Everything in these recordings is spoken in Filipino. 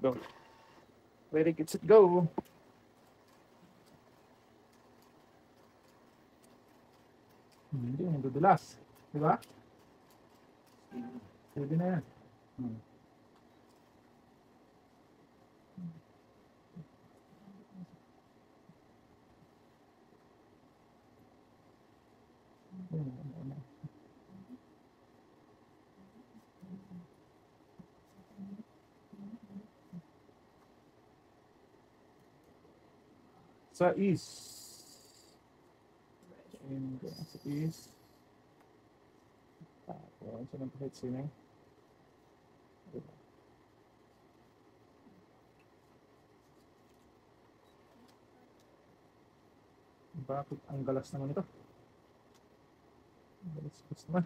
Go. Ready, get set, go. Hindi, nadudulas. Di ba? Pwede na yan. Sa east. And sa east. Tapos, saan ang pahit sino? Bakit ang galas naman ito? Galas naman.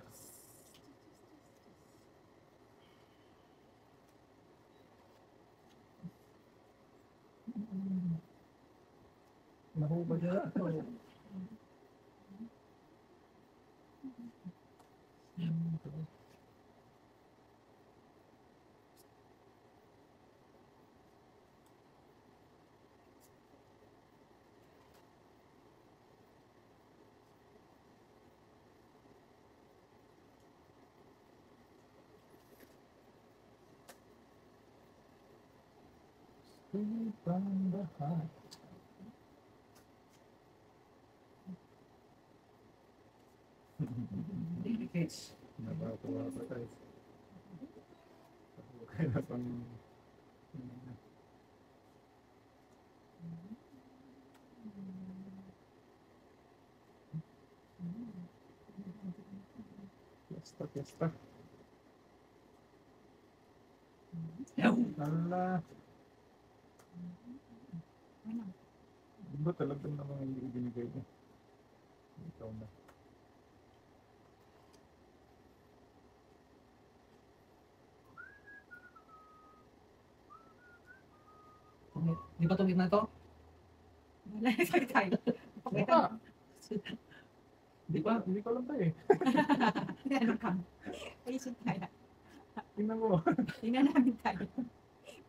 Nahubad na lang. From the heart. Delicates. Nakakawa pa tayo. Kaya pang... Fiesta. Ala. Di ba talagang naman hindi binigay niya? Ikaw na. Di ba tubig na ito? Wala na sa tayo. Baka. Di ba? Hindi ko alam tayo eh. Ano ka? Ayusin tayo. Tingnan mo. Tingnan namin tayo.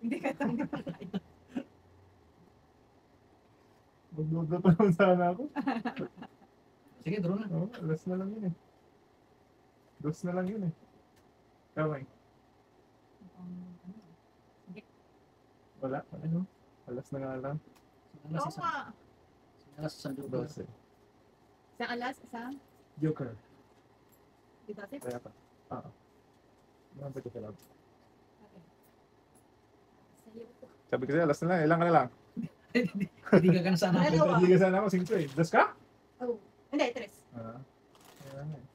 Hindi ka tanggap na tayo. Magluto pa naman sana ako. Sige, draw na. Oo, alas na lang yun eh. Dos na lang yun eh. Kamay. Wala. Ano? Alas na nga lang. Oo nga. Alas sa Joker. 12. Isang alas, isang Joker. dito. Kaya pa. Ano ba ito sa lab? Sa'yo po. Sabi ko sa'yo, alas na lang. Ilang ka na lang? Hindi ka gana sana. Dalawa. Hindi ka sana ako, 5 eh. Dos ka? Oh. Hindi, tres. Kaya nga eh.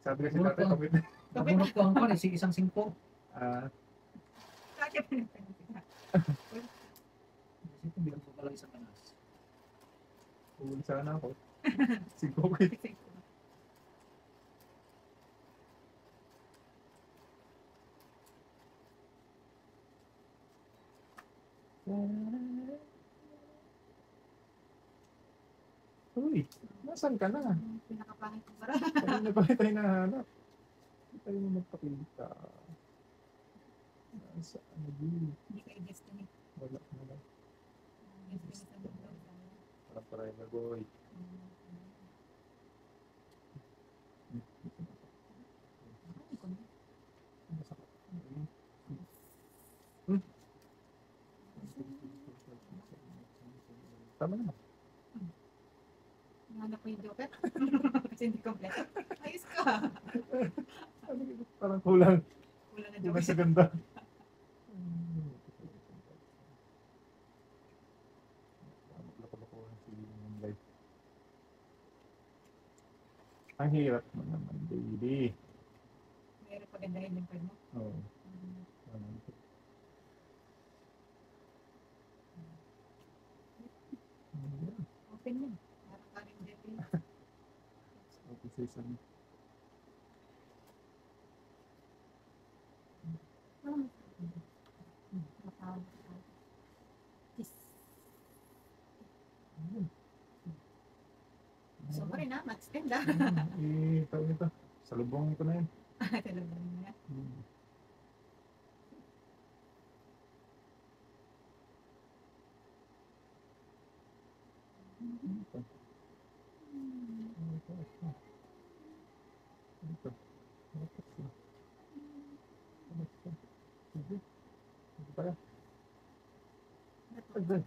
Sabi kasi tatay, kapit na. Nabunot ko ang pan, isang 5. Kaya pa na tayo. Isipin, bilang ko pala isang kanas. Uuli sana ako. 5 ko eh. Uy, nasan ka na? Pinakapangit ko para. Kanina pa tayo nahanap. Hindi tayo magpakita. Nasa ano din? Hindi kayo destiny. Wala na lang. Destiny sa mundo. Parang parang nag-uwi. Tama na. Nahanap ko yung joker. Kasi hindi kompleto. Ayos ka. Parang kulang. Wala na Kulang joker. sa ganda. Ang hirap mo naman, baby. Meron pagandahin yung card mo. Oo. Open mo. Parang karing devil. Okay, say something. Kiss. So mo rin ha, mag-spend ha. Tawag nito. Salubong ko na yun. Talagang na. Ito. Ito. Ito. Ito. Sige. Ito pala. Agad.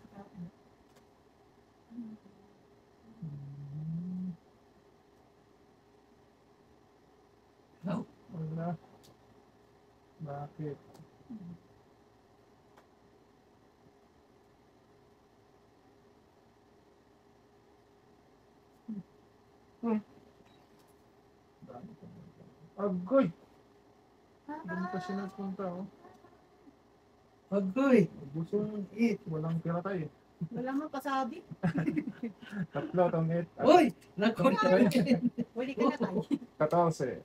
No. Wala. Bakit? Agoy! Doon pa siya nagpunta, oh. Agoy. Busong it. Walang kiratay. Wala mo pasabi. Tatlo, tong it. Uy! Nagkunta. Huli ka na tayo. 14.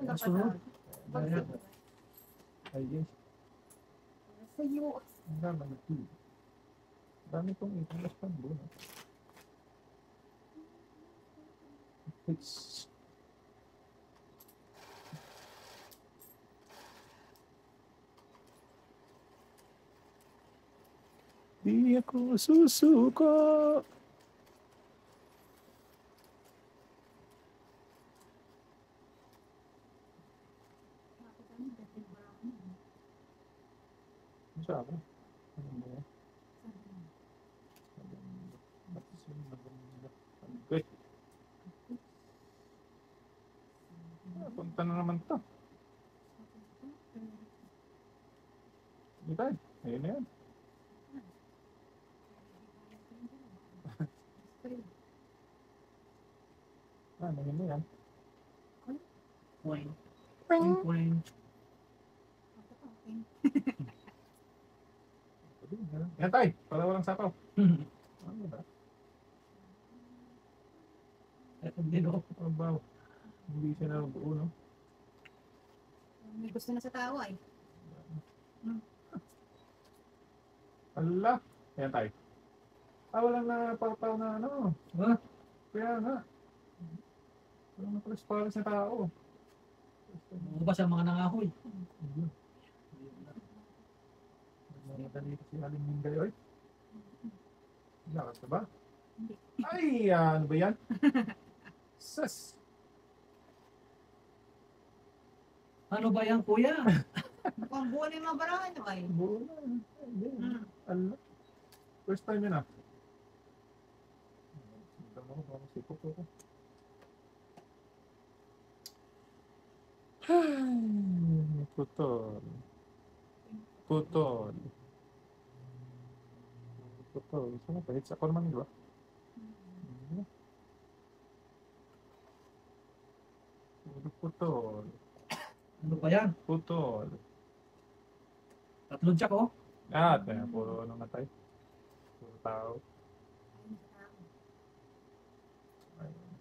Wala Sunod. pasabi. Ay, yes. Sa'yo. Ang dami na two. Dami kong it. Ang last doon. It's... Di ako susuko. Ano siya ako? Ano ba yan? Okay. Punta na naman to. Hindi tayo. Ayun na yan. Ayun na yan. Point. Point, point. Yan tayo. Para walang sapaw. Ano ba? Hindi no. Abaw. Hindi siya na buo, no? May gusto na sa tao ay. Ala. Yan tayo. Walang na pataw na ano. Ha? Kaya nga. Walang na palis na tao. Lumabas ang mga nangahoy. Madali si Aling Minday, oy. Lakas na ba? Hindi. Ay, ano ba yan? Sus. Ano ba yan, kuya? Mukhang buo na yung mga barahan ay. Buo na. Hindi. Ala. First time yun, ah. Tignan mo, parang sipot ako. Ay, putol. Putol. Putol. Saan pa? Hits ako naman, di ba? Putol. Ano ba yan? Putol. Tatlong tsak, oh. Kaya puro ano na tayo. Puro tao. Ayun.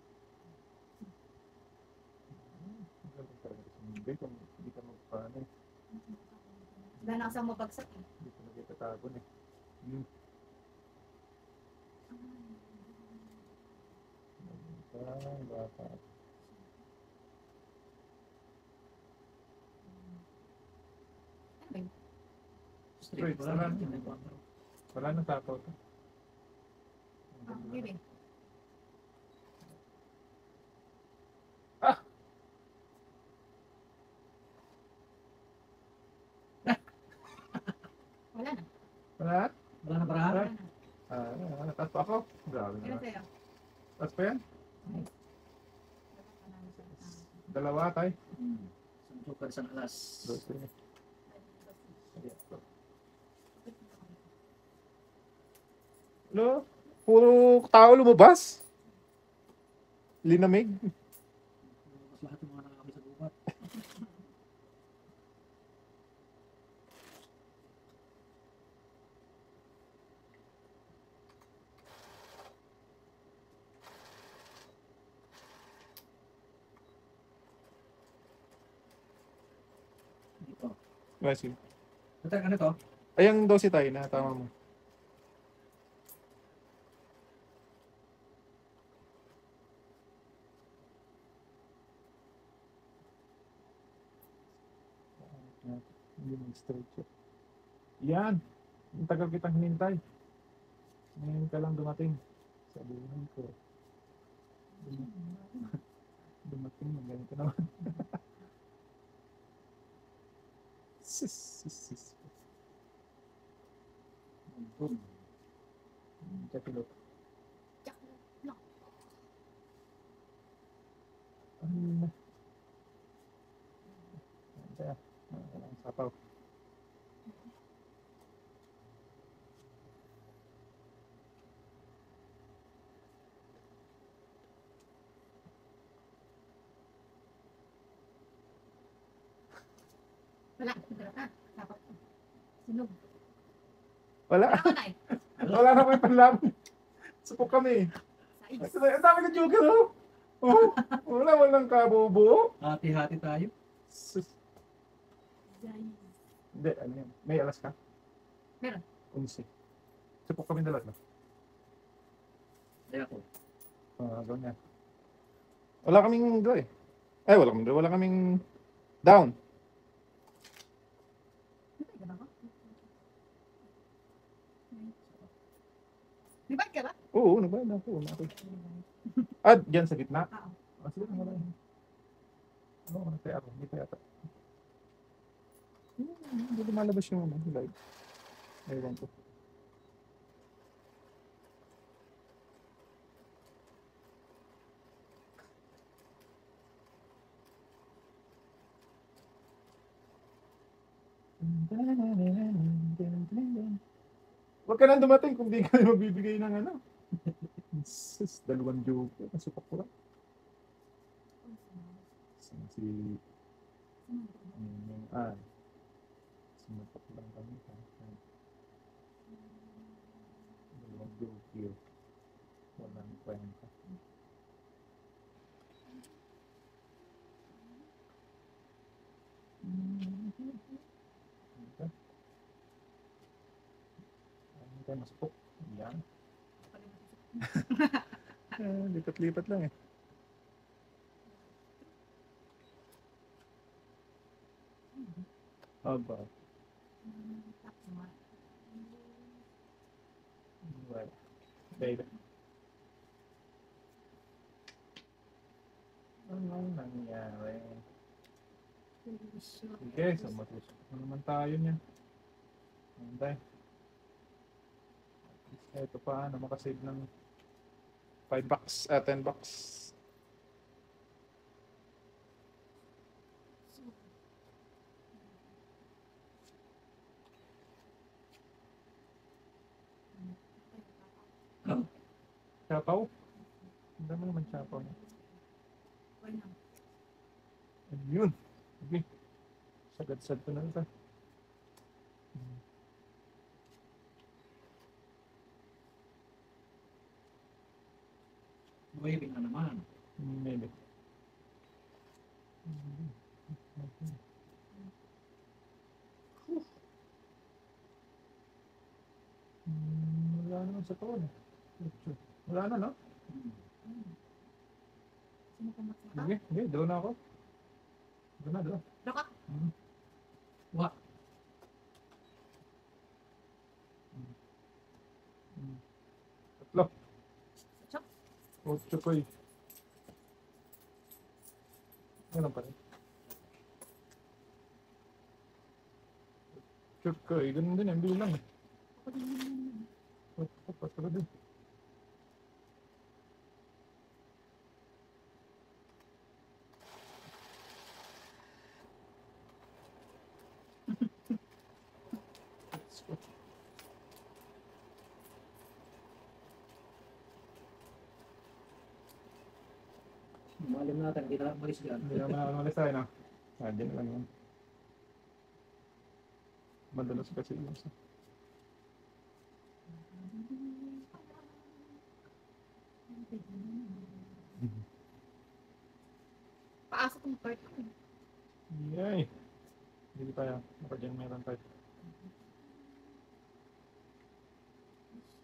Ang ganda talaga sa mundo. Kung hindi ka magpaano eh. Wala na kasang mabagsak eh. Hindi ka nagtatagon eh. Bata. Ano ba yun? Straight, Wala wala. na. Wala nang tapaw to. Yun eh. Wala na. Wala? Wala na barahan? Wala na. Taas pa ako. Grabe Kailan naman. sa'yo? Taas pa yan? Wala na sa Dalawa tayo. Isang joker, isang alas. Ano? Puro tao lumabas? Linamig? Lumabas lahat yung mga nangahoy sa gubat. Dito. Masin. Ano to? Ayang 12 tayo na. Tama mo. Hindi mag-straight siya. Yan. Ang tagal kitang hinintay. Ngayon ka lang dumating. Sa buhay ko. Dumating na ganito naman. Sis. Boom. Kapilot. No. Ano na? Kaya, ang sapaw. Wala. Wala ka. Dapat. Sunog. Wala. Wala ka na eh. Wala na may panlaban. Supok kami. Sais. Ang dami ng joker, oh. Oh, walang kabubuo. Hati-hati tayo. Sus. Sais. Hindi, ano yan? May alas ka? Meron. 11. Supok kami dalawa. Kaya ako. Ganyan. Wala kaming draw eh. Ay, wala kaming draw. Wala kaming down. Ano ba? May bike ka ba? Oo, nagbayad na ako. At dyan sa gitna. Oo. Sige, wala yun. Oo, nagtaya ako. Hindi kaya ata. Hindi lumalabas yung live. Ewan ko. Huwag ka nang dumating kung di ka magbibigay ng ano. Sus, 2 joke. Nasupak ko lang. Si sumupak lang kami. 2 joke. Walang kwenta. Hindi tayo masupok. Yan. Lipat-lipat lang eh. Aba. Well, baby. Anong nangyari? Sige, so matutok na naman tayo niyan. Anday. Ito pa, makasave ng $5, $10. Chapaw? Ang dami naman chapaw niya. Ayun. Okay. Sagad-sad ko na ito. Waving na naman. Maybe. Wala naman sa taon. Wala na, no? Sino ka magsaka? Sige, doon na ako. Doon na. Doon ka? Wa. Tatlo. Chok. 8 ko eh. Ganun pa rin. 8 ko eh. Ganun din, ang bilang eh. Ako din yun. 8 ko, patro din. Malim natin, hindi na malis yan. Hindi naman ako malis tayo, no? Dyan na lang yun. Madalas kasi yun. Paasok ng part ko. Yay! Hindi tayo. Baka dyan meron tayo.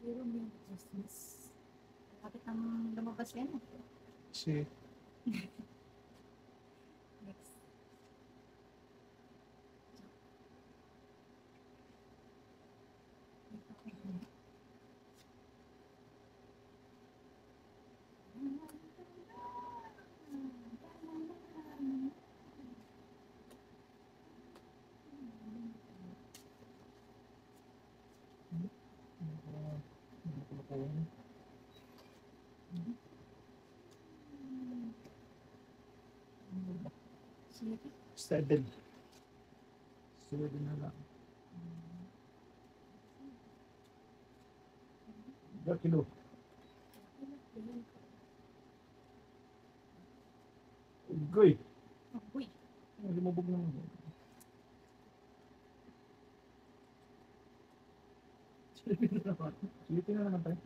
Zero million Christmas. Kapit ang lumabas yan. Si Next. Sige. 7. 7 na lang. Ilang kilo? Ugoy. Uy. Lumubog naman. Silipin na naman. Silipin na naman tayo.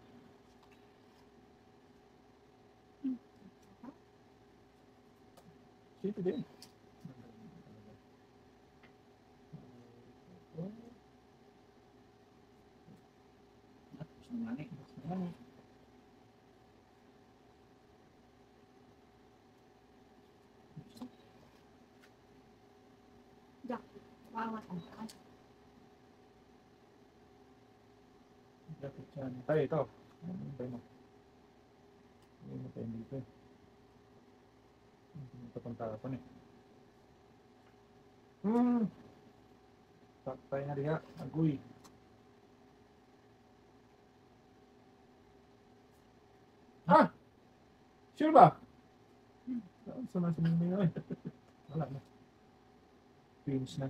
Silipin din. Gusto nga ni. Bawat ang taas. Lapit yan. Tayo, ito. Ano tayo mo? Ano mo tayo dito eh. Ito pang tapon eh. Taktay na diha. Agoy. Ah! Sure ba? Saan na sinunod nyo eh? Wala na. Finish na.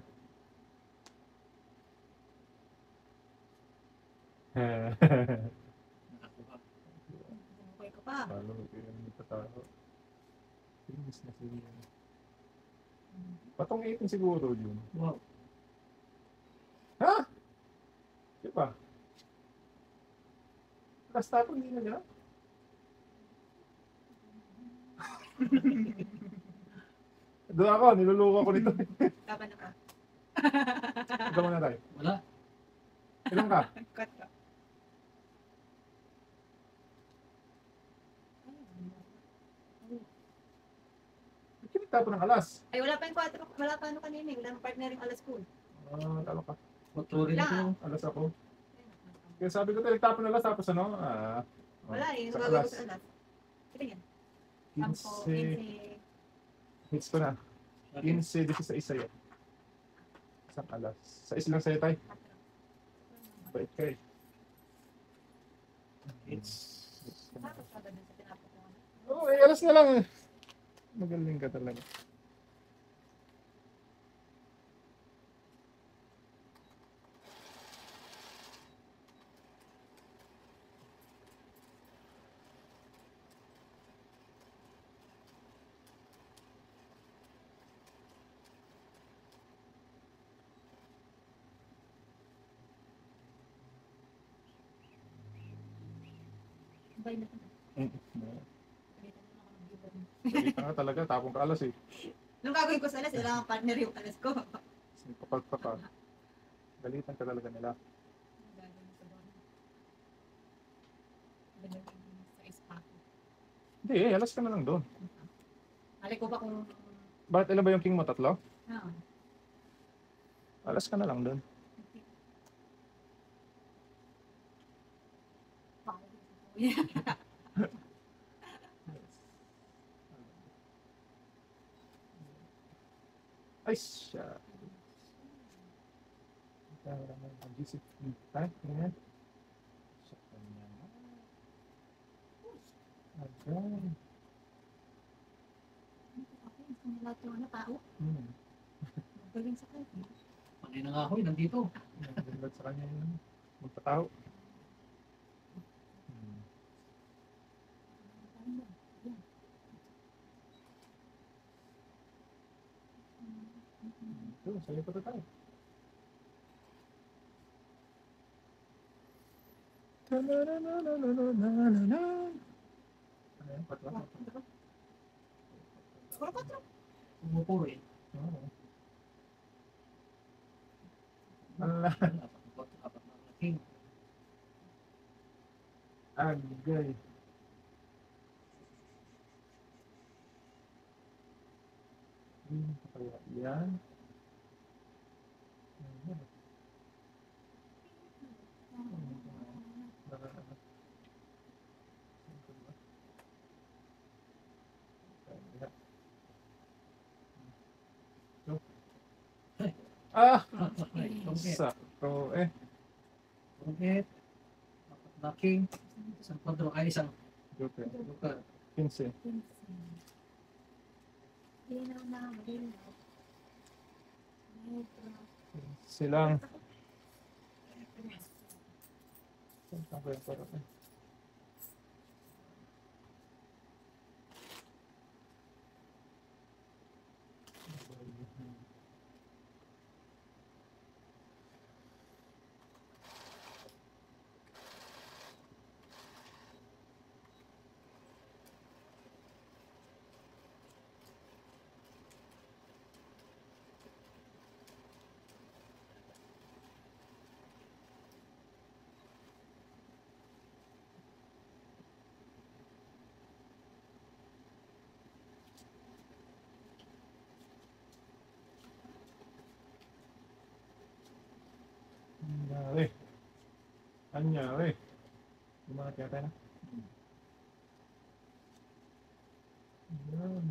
Nakakuha. Okay ka pa. Palo, yung pataro. Finish na siya. Patong 18 siguro yun. Wow. Ha? Di ba? Last tapon, hindi na niya. Doon ako, niluluko ko nito. Laban na ka. Ikaw na tayo. Wala. Ilan ka? Cut ka. Ba't kinagtapon ng alas? Ay, wala pa yung 4. Wala pa ano kanina. Wala nang partner yung alas school. Talo ka. Otro rin ito. Alas ako. Kaya sabi ko tayo, nagtapon ng alas, tapos ano? Wala eh. Yung sa gagawin alas. ko sa alas. Ito yan. 15. Hits ko na. 15, 16 sa'yo. Isang alas. Sa is lang sa'yo tayo. Bait ka eh. It's Tapos ka ba dun sa tinapos ko? Oo, alas na lang eh. Magaling ka talaga. Bay na. Kita ka talaga, tapong ka alas eh. Nung gagawin ko sa alas, kailangan partner yung alas ko. Kapagpa ka. Galitan ka talaga nila. Sa ispato. Hindi eh, alas ka na lang doon. Mali ko ba kung... Bakit ilan ba yung king mo? 3? Ah, Alas ka na lang doon. Ay, siya. Mag-isip. Ay, ganyan. Siya kanya. Agay. lahat yung ano, tao. Galing sa kanya. Panay na nga ako, nandito. Nagdagdag sa kanya yun. Magpataho. Ito, sa'yo pa tayo. Ano yan? Patla? Puro patro. Umupuro eh. Oo. Ala. Apat na king. Agay. Kaya yan. Ah! Ay, tongket. Sakto eh. Tongket. Apat na king. Isang kwadro, ay isang Joker. joker. 15. Linaw na, malinaw. Metro. Silang. Saan ba yung parang? Anyari. Anyari. Lumakad kaya tayo na. Ayan.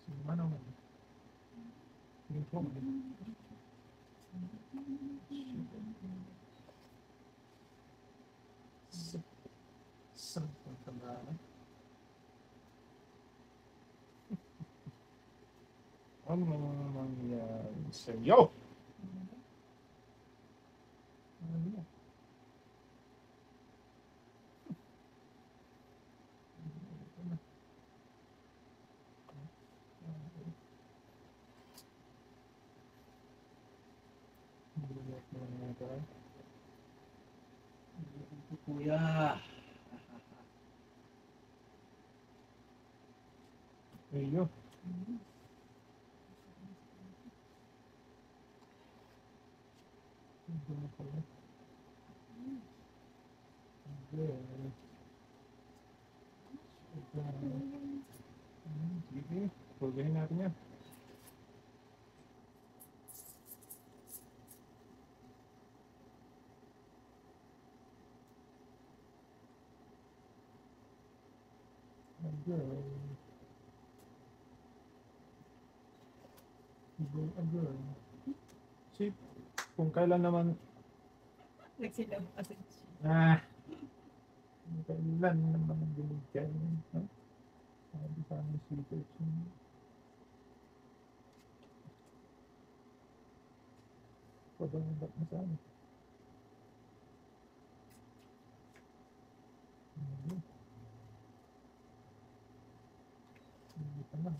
Sumano. Tingin ko. Saan ang tandaan? Ano mangyari sa'yo? Ano? Kuya. Ayun. Sige, pulgahin natin yan. See, kung kailan naman Nagsilaw kasi. kung kailan naman binigyan, no? Sabi sa amin si Coach. Pabangbat na sa amin. Hindi pa na.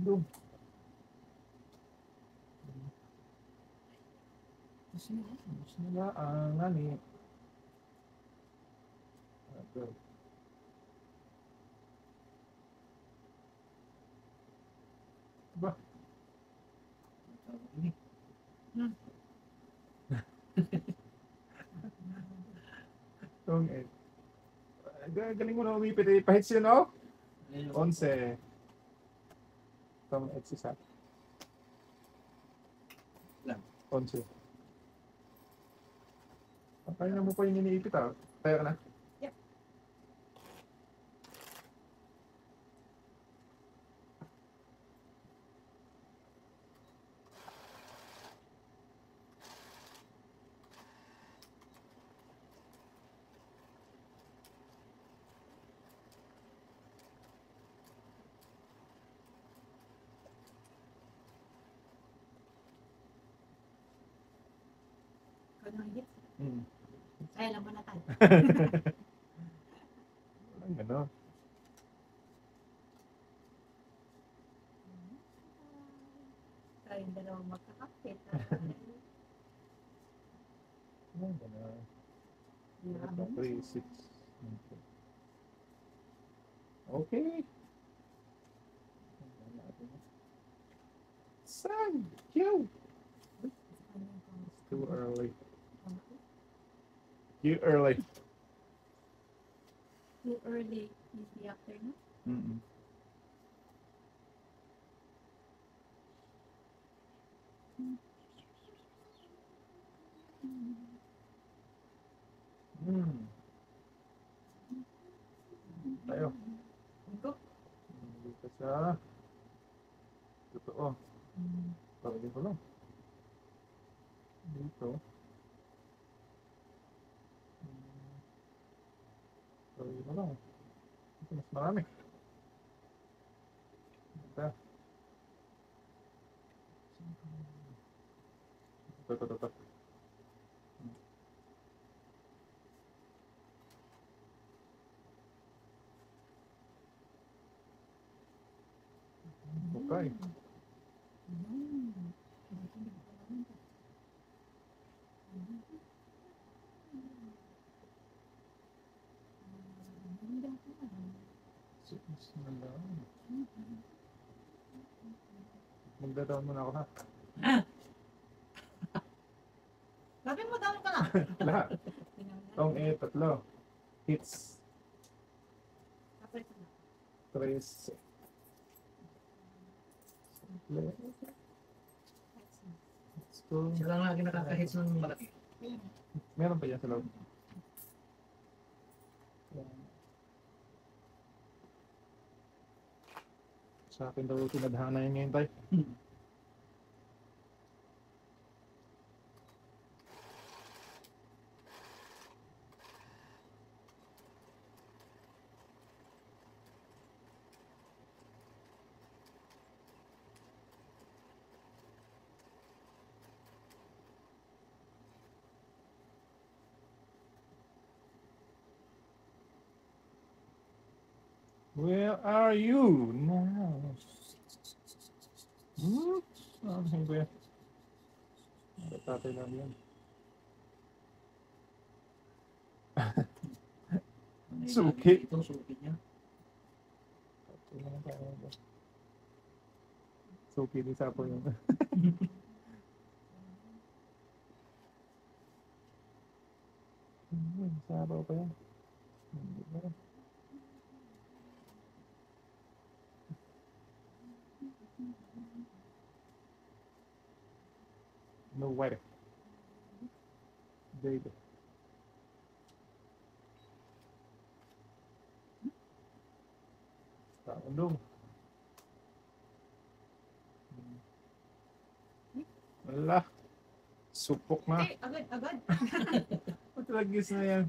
Doon. Gusto nila ang nani. Okay. Ba? Ini. Tong eh. Galing mo na umipit eh. Pahits yun, no? 11. Tong exisa. Lang. 11. Kaya mo pa yung iniipit, ah. Tayo ka na. Yep. Ganun hit. Ay, alam mo na tayo. Walang gano'n. Tayong dalawang magkakapit. Walang gano'n. Grabe. 3, 6. Okay. Son, you. It's too early. Too early. Too early is the afternoon. Mm-mm. Tayo. Ito. Dito sa totoo. Pagod ko lang. Dito. Ito lang. Ito, mas marami. Ito. Ito. Okay. Magdadaon muna ako ha. Sabi mo, dami ka lang. Lahat. Tong tatlo. Hits. Tres. Let's go. Sila lang lagi nakaka-hits ng malaki. Meron pa yan sa loob. Sa akin daw tinadhana yun ngayon tayo. Where are you now? Ano ba yan? Tatay lang yan. Suki. Ito, suki niya. Suki din sa po yun. Sabaw pa yan. No way. Baby. Taundong. Wala. Supok na. Hindi, agad. Matragis na yan.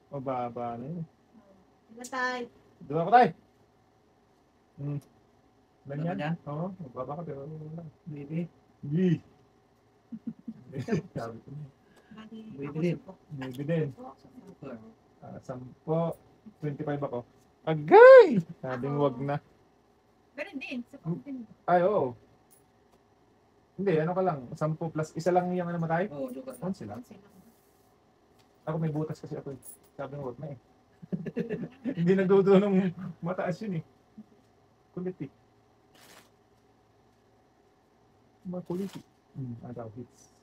Mababa na yun. Ilatay. Doon ako tayo. Ano Ganyan? yan? Oo, mababa ka pero wala. Baby. Yee. Sabi ko na. Pwede din. Maybe din. Super. 10, 25 ako. Agay! Sabing wag na. Ganun din. Sa fountain. Ay, oo. Hindi, ano ka lang. 10 plus. Isa lang yung ano matay? Oo, joker. 11 lang. Ako may butas kasi ako. Sabi ng wag na eh. Hindi nagdudo nung mataas yun eh. Kulit eh. Makulit eh. Ano hits.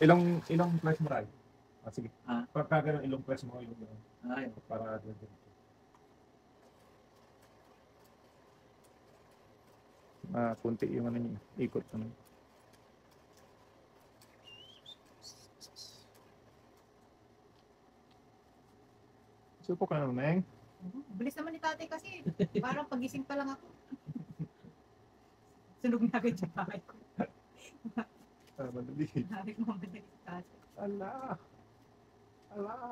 Ilang press mo tayo? Sige. Pagka ganun, ilang press mo, ilang ganun. Ay, Para kunti yung ano niya, ikot ano. Supo ka naman, Meng. Bilis naman ni tatay kasi. Parang pagising pa lang ako. Sunog na agad yung bahay ko. Madali. Narik mo madali si tatay. Ala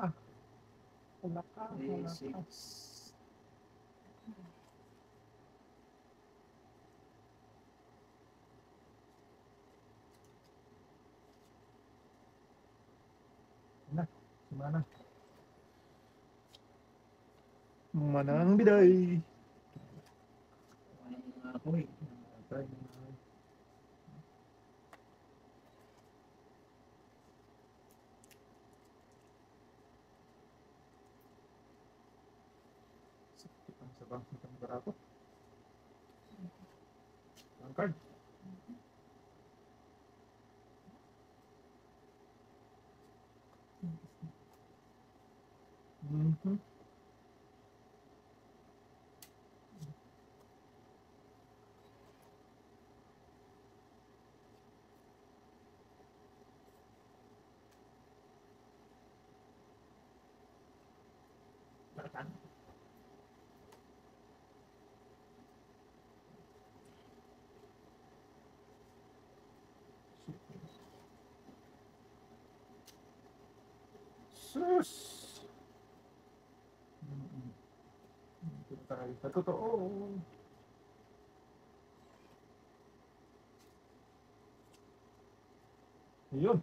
ka. 6. Mana? Manang biday. Ako eh. Sa bangko ng barato. Ang card. Sus! Ito tayo. Sa totoo. Yun.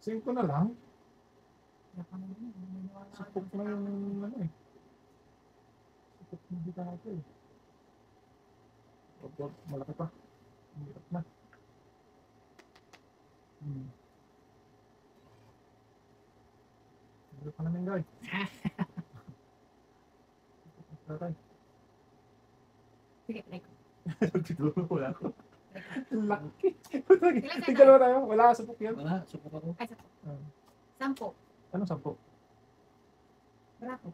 Singko na lang. Supok na yung ano eh. Supok na dito natin eh. Wag, malaki pa. Hirap na. Hirap pa namin guys. Tatay. Sige, try ko. Siguro wala ko. Laki. Ilan ka Tigalawa tayo. Wala ka supok yan. Wala, supok ako. Ay, 10. Anong 10? Bravo.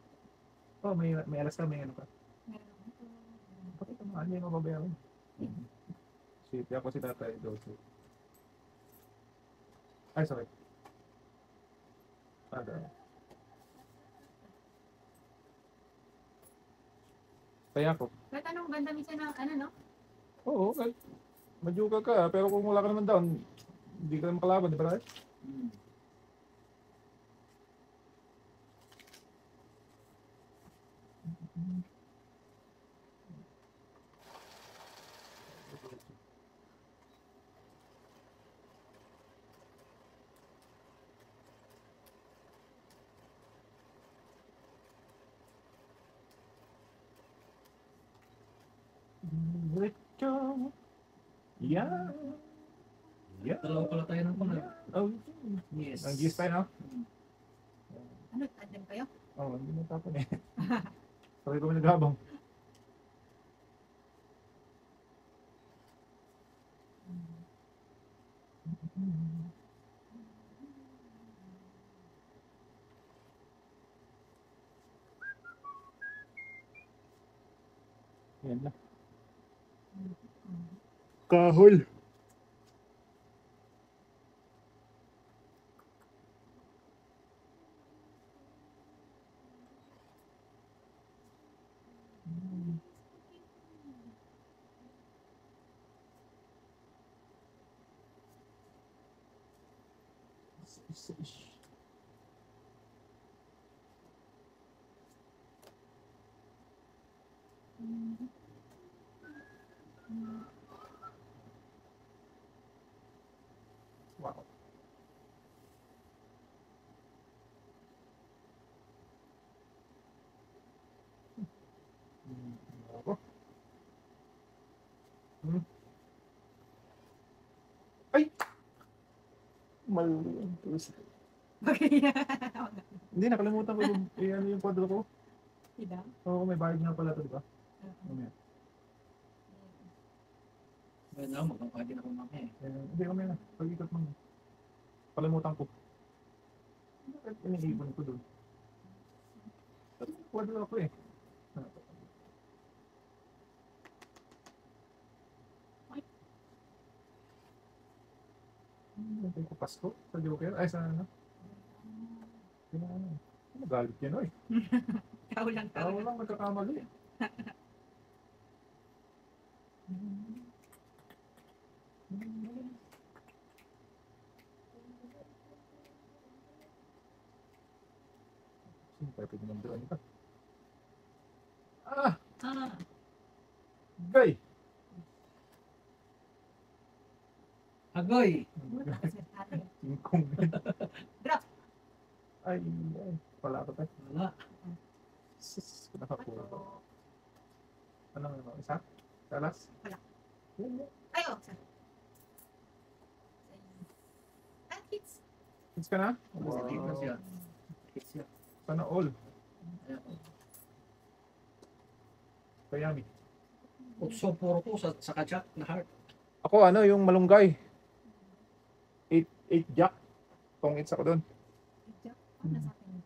Oh, may alas ka, may ano ka. Meron ito. Bakit ang mahal niya yung mababayaran? City ako si tatay. Doso. Ay, sorry. Kaya ako. Kahit anong ganda minsan ng ano, no? Oo, okay. Majuka ka, pero kung wala ka naman down, hindi ka naman kalaban, di ba? Hmm. Let go. Yeah. Yeah. Dalawa pala tayo ng pala. Oh, Yes. ang gis tayo, no? Ano, tandem kayo? Oo, hindi mo tapon eh. Sabi ko naghabang. Yan na. Kahol. Wow. Ako. Ay! Mali ang twist. Okay. Hindi, nakalimutan ko yung, ano yung kwadro ko. Tidak. Oo, may bayad nga pala ito, di ba? Mamaya. Ngayon ako, magpapagin ako mamaya eh. Hindi, mamaya na. Pag-ikot mo. Kalimutan ko. Bakit iniipon ko doon? Kwadro ako eh. Hindi ko Pasko sa Joker. Ay, sa ano? Magalit yan, oy. Tao lang, tao Tao lang. lang magkakamali. Pwede naman doon ka. Ah! Ah, Gay! Agoy! buta ka sa tatay. Singkong. Drop. Ay, wala ko tayo. Wala. Sus, nakakuha ko. Anong ano? Isa? Salas? Wala. Wala. Ay, oh, sorry. Ah, hits. Hits ka na? Positive na siya. Hit siya. Sana all. Ayan. Kayami. Utso puro ko sa kajak na heart. Ako ano, yung malunggay. 8 jack. Tong 8 ako doon. Ano sa akin?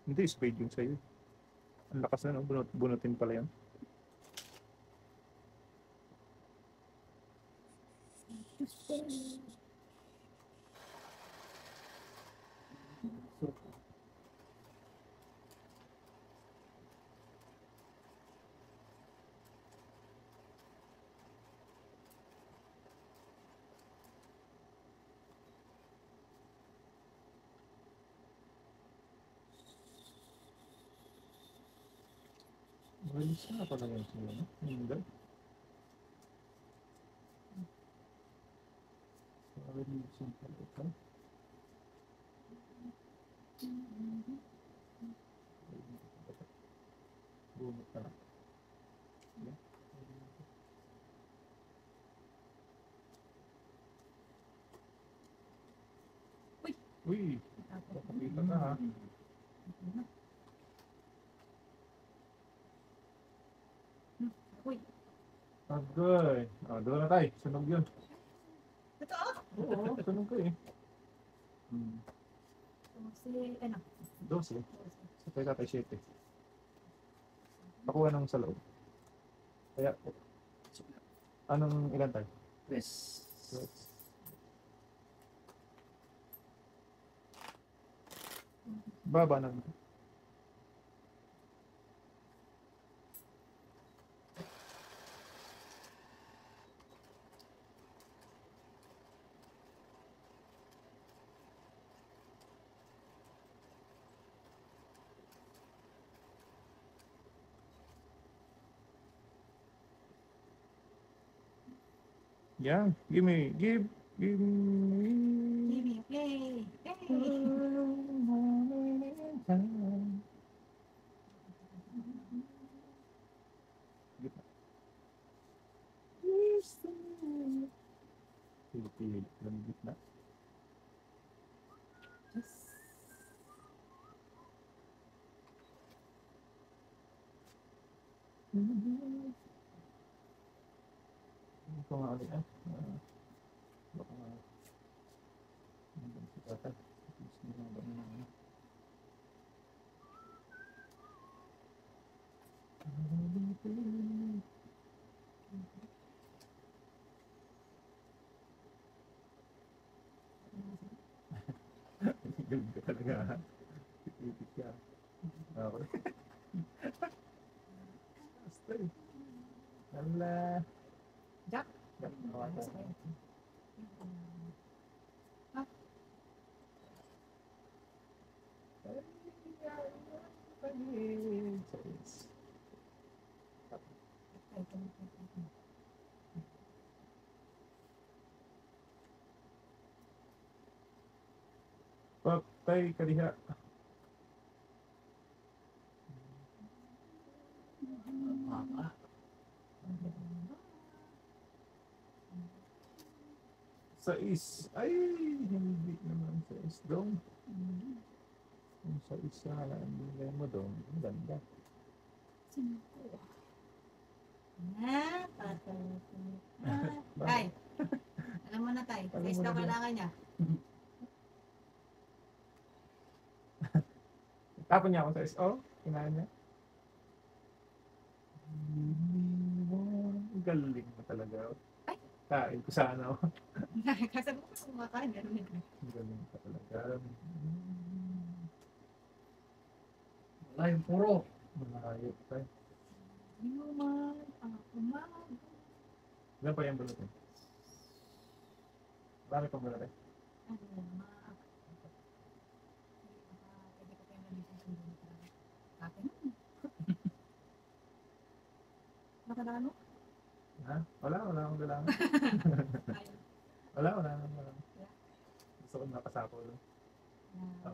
Hindi, spade yung sa'yo. Ang lakas na, no? Bunutin pala yan. Release na pala yun sila, no? Hindi. Release yung pala ito. Bumot na. Uy, nakakita na ha. Uy, Agay. Doon na tayo. Sunog yun. totoo? Oo, sunog ko eh. Si, ano? 12. Sa tayo tatay 7. Pakuha nung sa loob. Kaya, anong ilan tayo? Yes. Baba ng yeah, give me. Give me, yay! Yay! Pilit, lamigit na. Yes. Ito nga ulit ah. Baka nga. Hanggang si tatay. Gusto mo nga ba na ano? Galing ka talaga ha. Tipid ka. Okay. Basta eh. Hala. Jack? Jack, nawata. Patay ka diha. Mama. Sais. Ay, hindi naman sais dong. Kung sa isa ang bigay mo dong, ang ganda. 5. Patay. Tay. Alam mo na, Tay. Alam Size mo daw na ba? kailangan niya. Tapon niya ako sa is. Oh, kinain niya. Ang galing mo talaga. Ay. Kain ko sana. Kasi mo kumakain. Ganun yun. Ang galing ka talaga. Wala yung puro. Malayo tayo. Inuman. Umaga. Ilan pa yung balot eh? Marami pang balot eh. Ano, pwede ko kayo nalitin sa mga akin. Nakadalo? Ha? Wala akong galang. Ayun. Wala. Gusto ko nakasapo doon. Na,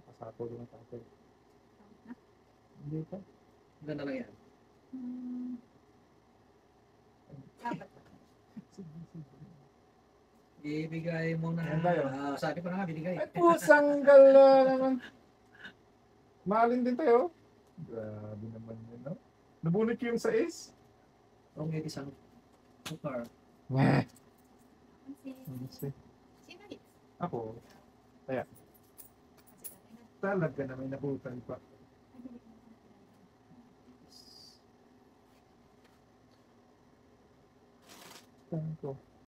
Nakasapo doon ang tatay. na? Hindi pa. Ganda lang yan. Dapat. Sige. Ibigay mo na. Ayan tayo. Sabi ko na nga, binigay. Ay, pusang gala naman. Mahalin din tayo. Grabe naman yun, no? Nabunot ko yung sais. Kung may isang super. Weh. Sino yun? Ako, Kasi talaga na may nabutan pa. Tanko.